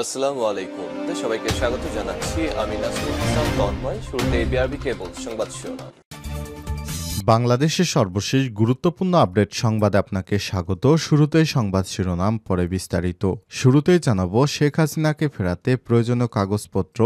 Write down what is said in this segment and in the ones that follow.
আসসালামু আলাইকুম। সবাইকে স্বাগত জানাচ্ছি। আমি নাসরুল ইসলাম তন্ময়। শুরুতে বিআরবি কেবল সংবাদ শিরোনাম। বাংলাদেশের সর্বশেষ গুরুত্বপূর্ণ আপডেট সংবাদে আপনাকে স্বাগত। শুরুতেই সংবাদ শিরোনাম, পরে বিস্তারিত। শুরুতেই জানাবো, শেখ হাসিনাকে ফেরাতে প্রয়োজনীয় কাগজপত্র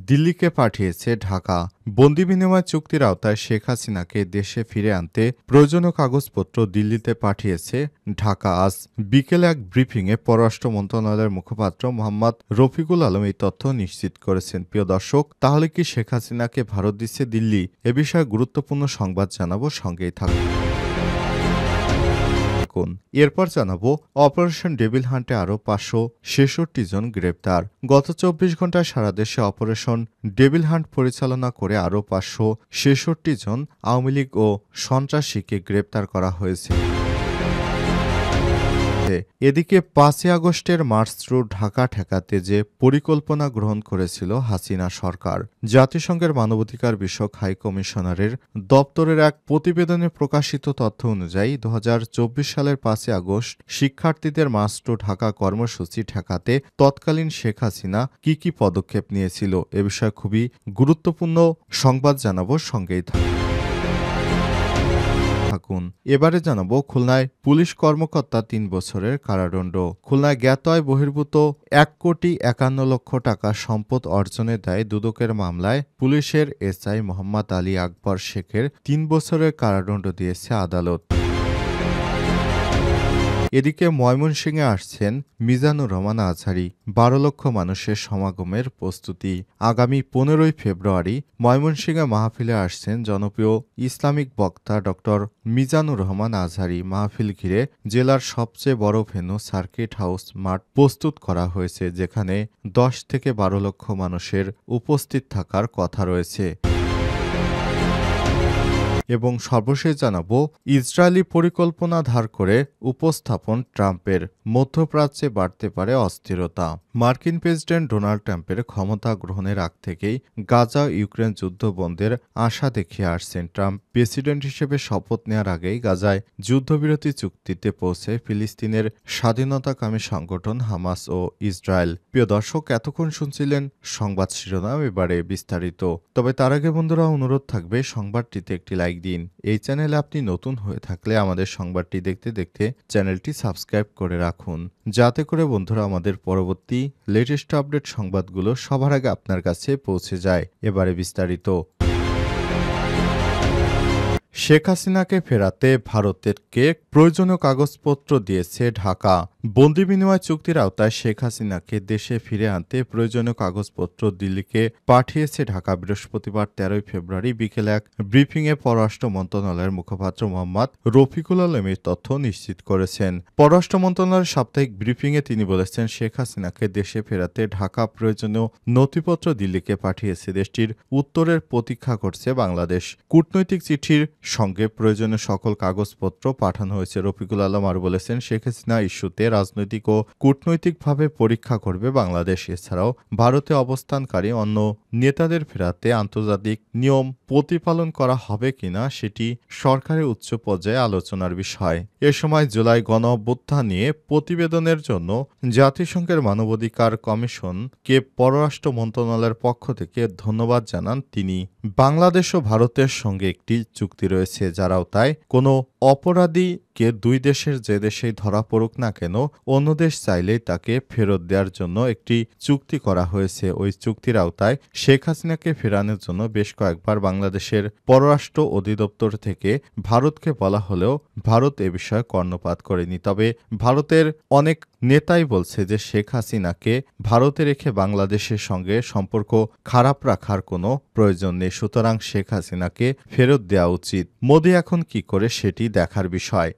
দিল্লিকে পাঠিয়েছে ঢাকা। বন্দি বিনিময় চুক্তির আওতায় শেখ হাসিনাকে দেশে ফিরে আনতে প্রয়োজনীয় কাগজপত্র দিল্লিতে পাঠিয়েছে ঢাকা। আজ বিকেলে এক ব্রিফিংয়ে পররাষ্ট্র মন্ত্রণালয়ের মুখপাত্র মোহাম্মদ রফিকুল আলম এই তথ্য নিশ্চিত করেছেন। প্রিয় দর্শক, তাহলে কি শেখ হাসিনাকে ভারত দিচ্ছে দিল্লি? এ বিষয়ে গুরুত্বপূর্ণ সংবাদ জানাবো, সঙ্গেই থাকুন। এরপর জানাবো, অপারেশন ডেভিল হান্টে আরও 566 জন গ্রেপ্তার। গত 24 ঘন্টায় সারা দেশে অপারেশন ডেভিল হান্ট পরিচালনা করে আরও 566 জন আওয়ামী লীগ ও সন্ত্রাসীকে গ্রেপ্তার করা হয়েছে। এদিকে 5 আগস্টের মার্চ থ্রু ঢাকা ঠেকাতে যে পরিকল্পনা গ্রহণ করেছিল হাসিনা সরকার, জাতিসংঘের মানবাধিকার বিষয়ক হাই কমিশনারের দপ্তরের এক প্রতিবেদনে প্রকাশিত তথ্য অনুযায়ী 2024 সালের 5 আগস্ট শিক্ষার্থীদের মার্চ টু ঢাকা কর্মসূচি ঠেকাতে তৎকালীন শেখ হাসিনা কি পদক্ষেপ নিয়েছিল, এ বিষয়ে খুবই গুরুত্বপূর্ণ সংবাদ জানাবো, সঙ্গেই থাকুন। এবারে জানাবো, খুলনায় পুলিশ কর্মকর্তা 3 বছরের কারাদণ্ড। খুলনায় জ্ঞাত আয় বহির্ভূত 1,51,00,000 টাকা সম্পদ অর্জনের দায়ে দুদকের মামলায় পুলিশের এসআই মোহাম্মদ আলী আকবর শেখের 3 বছরের কারাদণ্ড দিয়েছে আদালত। এদিকে ময়মনসিংহে আসছেন মিজানুর রহমান আজহারী। 12 লক্ষ মানুষের সমাগমের প্রস্তুতি। আগামী 15ই ফেব্রুয়ারি ময়মনসিংহে মাহফিলে আসছেন জনপ্রিয় ইসলামিক বক্তা ড মিজানুর রহমান আজহারী। মাহফিল ঘিরে জেলার সবচেয়ে বড় ভেন্যু সার্কিট হাউস মাঠ প্রস্তুত করা হয়েছে, যেখানে 10 থেকে 12 লক্ষ মানুষের উপস্থিত থাকার কথা রয়েছে। এবং সর্বশেষ জানাবো, ইসরায়েলি পরিকল্পনা ধার করে উপস্থাপন ট্রাম্পের। মধ্যপ্রাচ্যে বাড়তে পারে অস্থিরতা। মার্কিন প্রেসিডেন্ট ডোনাল্ড ট্রাম্পের ক্ষমতা গ্রহণের আগ থেকেই গাজা ইউক্রেন যুদ্ধ বন্ধের আশা দেখিয়ে আসছেন ট্রাম্প। প্রেসিডেন্ট হিসেবে শপথ নেওয়ার আগেই গাজায় যুদ্ধবিরতি চুক্তিতে পৌঁছে ফিলিস্তিনের স্বাধীনতাকামী সংগঠন হামাস ও ইসরায়েল। প্রিয় দর্শক, এতক্ষণ শুনছিলেন সংবাদ শিরোনাম, এবারে বিস্তারিত। তবে তার আগে বন্ধুরা, অনুরোধ থাকবে সংবাদটিতে একটি লাইক দিন। এই চ্যানেলে আপনি নতুন হয়ে থাকলে আমাদের সংবাদটি দেখতে দেখতে চ্যানেলটি সাবস্ক্রাইব করে রাখুন, যাতে করে বন্ধুরা আমাদের পরবর্তী লেটেস্ট আপডেট সংবাদগুলো সবার আগে আপনার কাছে পৌঁছে যায়। এবারে বিস্তারিত। শেখ হাসিনাকে ফেরাতে ভারতকে প্রয়োজনীয় কাগজপত্র দিয়েছে ঢাকা। বন্দি বিনিময় চুক্তির আওতায় শেখ হাসিনাকে দেশে ফিরে আনতে প্রয়োজনীয় কাগজপত্র দিল্লিকে পাঠিয়েছে ঢাকা। বৃহস্পতিবার 13 ফেব্রুয়ারি বিকেলে এক ব্রিফিংয়ে পররাষ্ট্র মন্ত্রণালয়ের মুখপাত্র মোহাম্মদ রফিকুল আলম এই তথ্য নিশ্চিত করেছেন। পররাষ্ট্র মন্ত্রণালয়ের সাপ্তাহিক ব্রিফিংয়ে তিনি বলেছেন, শেখ হাসিনাকে দেশে ফেরাতে ঢাকা প্রয়োজনীয় নথিপত্র দিল্লিকে পাঠিয়েছে। দেশটির উত্তরের প্রতীক্ষা করছে বাংলাদেশ। কূটনৈতিক চিঠির সঙ্গে প্রয়োজনীয় সকল কাগজপত্র পাঠানো হয়েছে। রফিকুল আলম আর বলেছেন, শেখ হাসিনা ইস্যুতে রাজনৈতিক ও কূটনৈতিকভাবে পরীক্ষা করবে বাংলাদেশ। এছাড়াও ভারতে অবস্থানকারী অন্য নেতাদের ফেরাতে আন্তর্জাতিক নিয়ম প্রতিপালন করা হবে কিনা সেটি সরকারের উচ্চ পর্যায়ে আলোচনার বিষয়। এ সময় জুলাই গণ অভ্যুত্থান নিয়ে প্রতিবেদনের জন্য জাতিসংঘের মানবাধিকার কমিশনকে পররাষ্ট্র মন্ত্রণালয়ের পক্ষ থেকে ধন্যবাদ জানান তিনি। বাংলাদেশ ও ভারতের সঙ্গে একটি চুক্তি রয়েছে, যার আওতায় কোনো অপরাধীকে দুই দেশের যে দেশেই ধরা পড়ুক না কেন, অন্য দেশ চাইলেই তাকে ফেরত দেওয়ার জন্য একটি চুক্তি করা হয়েছে। ওই চুক্তির আওতায় শেখ হাসিনাকে ফেরানোর জন্য বেশ কয়েকবার বাংলাদেশের পররাষ্ট্র অধিদপ্তর থেকে ভারতকে বলা হলেও ভারত এ বিষয়ে কর্ণপাত করেনি। তবে ভারতের অনেক নেতাই বলছে যে শেখ হাসিনাকে ভারতে রেখে বাংলাদেশের সঙ্গে সম্পর্ক খারাপ রাখার কোনো প্রয়োজন নেই, সুতরাং শেখ হাসিনাকে ফেরত দেওয়া উচিত। মোদি এখন কি করে সেটি দেখার বিষয়।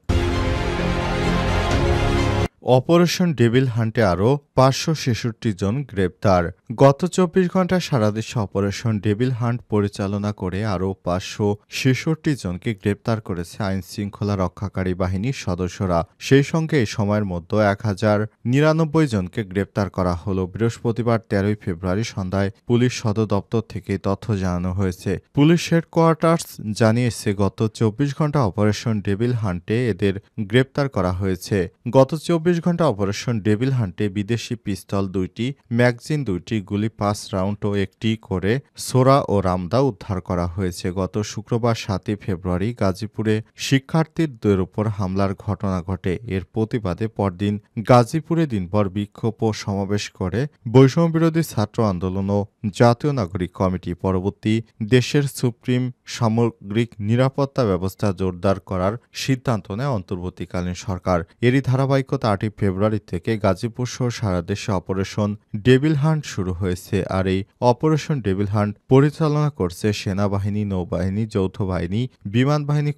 অপারেশন ডেভিল হান্টে আরও 566 জন গ্রেপ্তার। গত 24 ঘন্টায় সারা দেশে অপারেশন ডেভিল হান্ট পরিচালনা করে আরও 566 জনকে গ্রেপ্তার করেছে আইন শৃঙ্খলা রক্ষাকারী বাহিনীর সদস্যরা। সেই সঙ্গে এই সময়ের মধ্যে 1099 জনকে গ্রেপ্তার করা হলো। বৃহস্পতিবার 13 ফেব্রুয়ারি সন্ধ্যায় পুলিশ সদর দপ্তর থেকে তথ্য জানানো হয়েছে। পুলিশ হেডকোয়ার্টার্স জানিয়েছে, গত 24 ঘন্টা অপারেশন ডেভিল হান্টে এদের গ্রেপ্তার করা হয়েছে। গত 24 ঘণ্টা অপারেশন ডেভিল হান্টে বিদেশি পিস্তল ২টি, ম্যাগজিন ২টি, গুলি ৫ রাউন্ড ও একটি করে সোরা ও রামদা উদ্ধার করা হয়েছে। গত শুক্রবার ৭ই ফেব্রুয়ারি গাজীপুরে শিক্ষার্থীদের উপর হামলার ঘটনা ঘটে। এর প্রতিবাদে পরদিন গাজীপুরে দিনভর বিক্ষোভ ও সমাবেশ করে বৈষম্যবিরোধী ছাত্র আন্দোলন ও জাতীয় নাগরিক কমিটি। পরবর্তী দেশের সুপ্রিম সামগ্রিক নিরাপত্তা ব্যবস্থা জোরদার করার সিদ্ধান্ত নেয় অন্তর্বর্তীকালীন সরকার। এরই ধারাবাহিকতা ৮ই ফেব্রুয়ারি থেকে গাজীপুর সহ সারা দেশে অপারেশন ডেভিল হান্ট শুরু হয়েছে। আর এই অপারেশন ডেভিল হান্ট পরিচালনা করছে সেনাবাহিনী, নৌবাহিনী, যৌথ বাহিনী, বিমান বাহিনী,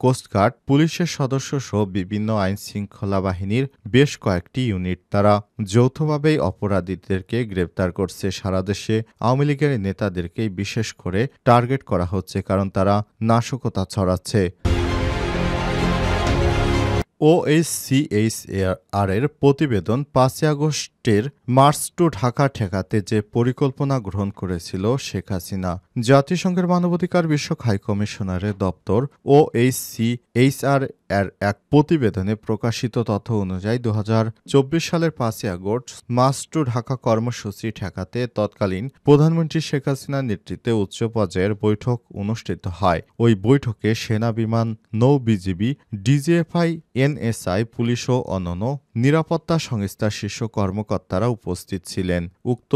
কোস্টগার্ড, পুলিশের সদস্য সহ বিভিন্ন আইন শৃঙ্খলা বাহিনীর বেশ কয়েকটি ইউনিট। তারা যৌথভাবেই অপরাধীদেরকে গ্রেপ্তার করছে। সারা দেশে আওয়ামী লীগের নেতাদেরকেই বিশেষ করে টার্গেট করা হচ্ছে, কারণ তারা নাশকতা ছড়াচ্ছে। OHCHR এর প্রতিবেদন ৫ই আগস্টের মার্চ টু ঢাকা ঠেকাতে যে পরিকল্পনা গ্রহণ করেছিল শেখ হাসিনা। জাতিসংঘের মানবাধিকার বিষয়ক হাইকমিশনারের দপ্তর OHCHR এর এক প্রতিবেদনে প্রকাশিত তথ্য অনুযায়ী ২০২৪ সালের ৫ই আগস্ট মার্চ টু ঢাকা কর্মসূচি ঠেকাতে তৎকালীন প্রধানমন্ত্রী শেখ হাসিনার নেতৃত্বে উচ্চ পর্যায়ের বৈঠক অনুষ্ঠিত হয়। ওই বৈঠকে সেনা, বিমান, নৌ বিজিবি, ডিজিএফআই, এনএসআই, পুলিশ ও অন্যান্য নিরাপত্তা সংস্থার শীর্ষ কর্মকর্তারা উপস্থিত ছিলেন। উক্ত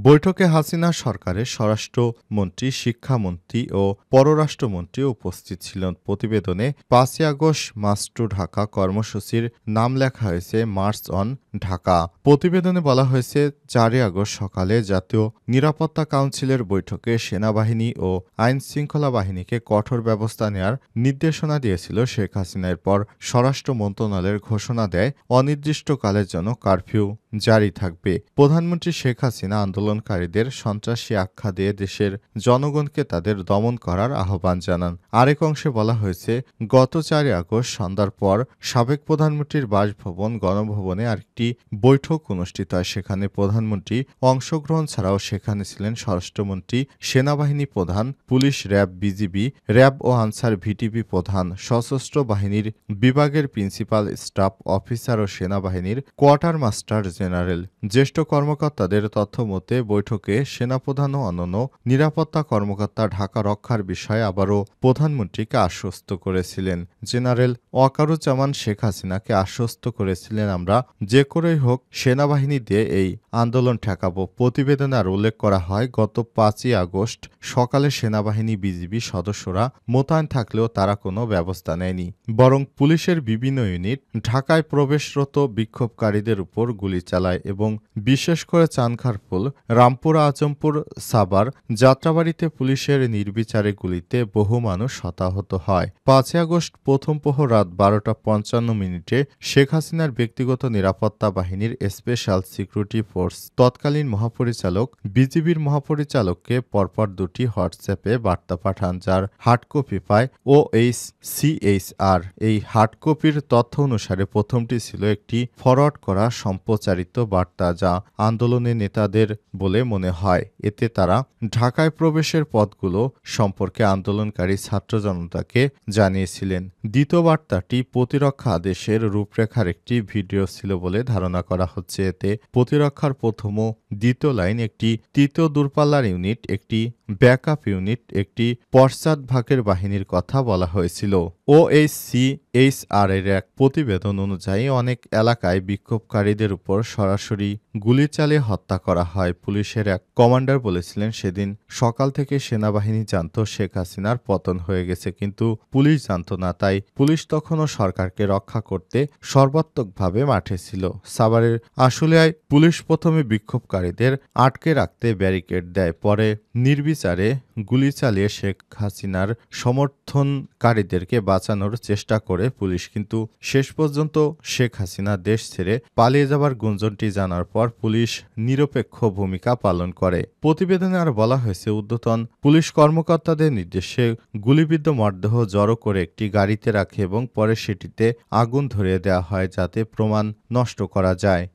বৈঠকে হাসিনা সরকারের স্বরাষ্ট্রমন্ত্রী, শিক্ষামন্ত্রী ও পররাষ্ট্রমন্ত্রী উপস্থিত ছিলেন। প্রতিবেদনে ৫ই আগস্ট মার্চ টু ঢাকা কর্মসূচির নাম লেখা হয়েছে মার্চ অন ঢাকা। প্রতিবেদনে বলা হয়েছে ৪ই আগস্ট সকালে জাতীয় নিরাপত্তা কাউন্সিলের বৈঠকে সেনাবাহিনী ও আইন শৃঙ্খলা বাহিনীকে কঠোর ব্যবস্থা নেওয়ার নির্দেশনা দিয়েছিল শেখ হাসিনা। এরপর স্বরাষ্ট্র মন্ত্রণালয়ের ঘোষণা দেয় অনির্দিষ্টকালের জন্য কারফিউ জারি থাকবে। প্রধানমন্ত্রী শেখ হাসিনা আন্দোলনকারীদের সন্ত্রাসী আখ্যা দিয়ে দেশের জনগণকে তাদের দমন করার আহ্বান জানান। আরেক অংশে বলা হয়েছে, গত ৪ই আগস্ট সন্ধ্যার পর সাবেক প্রধানমন্ত্রীর বাসভবন গণভবনে আরেকটি বৈঠক অনুষ্ঠিত হয়। সেখানে প্রধানমন্ত্রী অংশগ্রহণ ছাড়াও সেখানে ছিলেন স্বরাষ্ট্রমন্ত্রী, সেনাবাহিনী প্রধান, পুলিশ, র্যাব, বিজিবি, র্যাব ও আনসার ভিটিপি প্রধান, সশস্ত্র বাহিনীর বিভাগের প্রিন্সিপাল স্টাফ অফিসার ও সেনাবাহিনীর কোয়ার্টার মাস্টার জেনারেল। জ্যেষ্ঠ কর্মকর্তাদের তথ্য মতে বৈঠকে সেনাপ্রধান ও অন্যান্য নিরাপত্তা কর্মকর্তা ঢাকা রক্ষার বিষয়ে আবারও প্রধানমন্ত্রীকে আশ্বস্ত করেছিলেন। জেনারেল ওয়াকারুজ্জামান শেখ হাসিনাকে আশ্বস্ত করেছিলেন, আমরা যে করেই হোক সেনাবাহিনী দিয়ে এই আন্দোলন ঠেকাবো। প্রতিবেদনে আর উল্লেখ করা হয়, গত ৫ই আগস্ট সকালে সেনাবাহিনী, বিজিবি সদস্যরা মোতায়েন থাকলেও তারা কোনো ব্যবস্থা নেয়নি, বরং পুলিশের বিভিন্ন ইউনিট ঢাকায় প্রবেশরত বিক্ষোভকারীদের উপর গুলি চালায় এবং বিশেষ করে চানখারপুল, রামপুরা, আজমপুর, সাভার, যাত্রাবাড়িতে পুলিশের নির্বিচারে গুলিতে বহু মানুষ হতাহত হয়। ৫ই আগস্ট প্রথম প্রহর রাত ১২টা ৫৫ শেখ হাসিনার ব্যক্তিগত নিরাপত্তা বাহিনীর স্পেশাল সিকিউরিটি ফোর্স তৎকালীন মহাপরিচালক, বিজিবির মহাপরিচালককে পরপর ২টি হোয়াটসঅ্যাপে বার্তা পাঠান, যার হার্ডকপি পায় OHCHR। এই হার্ডকপির তথ্য অনুসারে প্রথমটি ছিল একটি ফরওয়ার্ড করা সম্প্রচারিত বার্তা, যা আন্দোলনের নেতাদের বলে মনে হয়। এতে তারা ঢাকায় প্রবেশের পথগুলো সম্পর্কে আন্দোলনকারী ছাত্র জনতাকে জানিয়েছিলেন। দ্বিতীয় বার্তাটি প্রতিরক্ষা আদেশের রূপরেখার একটি ভিডিও ছিল বলে ধারণা করা হচ্ছে। এতে প্রতিরক্ষার প্রথম ও দ্বিতীয় লাইন, একটি তৃতীয় দূরপাল্লার ইউনিট, একটি ব্যাকআপ ইউনিট, একটি পশ্চাৎভাগের বাহিনীর কথা বলা হয়েছিল। OHCHR এর এক প্রতিবেদন অনুযায়ী অনেক এলাকায় বিক্ষোভকারীদের উপর সরাসরি গুলি চালিয়ে হত্যা করা হয়। পুলিশের এক কমান্ডার বলেছিলেন, সেদিন সকাল থেকে সেনাবাহিনী জানত শেখ হাসিনার পতন হয়ে গেছে, কিন্তু পুলিশ জানত না। তাই পুলিশ তখনও সরকারকে রক্ষা করতে সর্বাত্মকভাবে মাঠে ছিল। সাভারের আশুলিয়ায় পুলিশ প্রথমে বিক্ষোভকারীদের আটকে রাখতে ব্যারিকেড দেয়, পরে নির্বিচারে গুলি চালিয়ে শেখ হাসিনার সমর্থনকারীদেরকে বাঁচানোর চেষ্টা করে পুলিশ, কিন্তু শেষ পর্যন্ত শেখ হাসিনা দেশ ছেড়ে পালিয়ে যাবার গুঞ্জনটি জানার পর পুলিশ নিরপেক্ষ ভূমিকা পালন করে। প্রতিবেদনে আর বলা হয়েছে, ঊর্ধ্বতন পুলিশ কর্মকর্তাদের নির্দেশে গুলিবিদ্ধ মরদেহ জড়ো করে একটি গাড়িতে রাখে এবং পরে সেটিতে আগুন ধরিয়ে দেওয়া হয়, যাতে প্রমাণ নষ্ট করা যায়।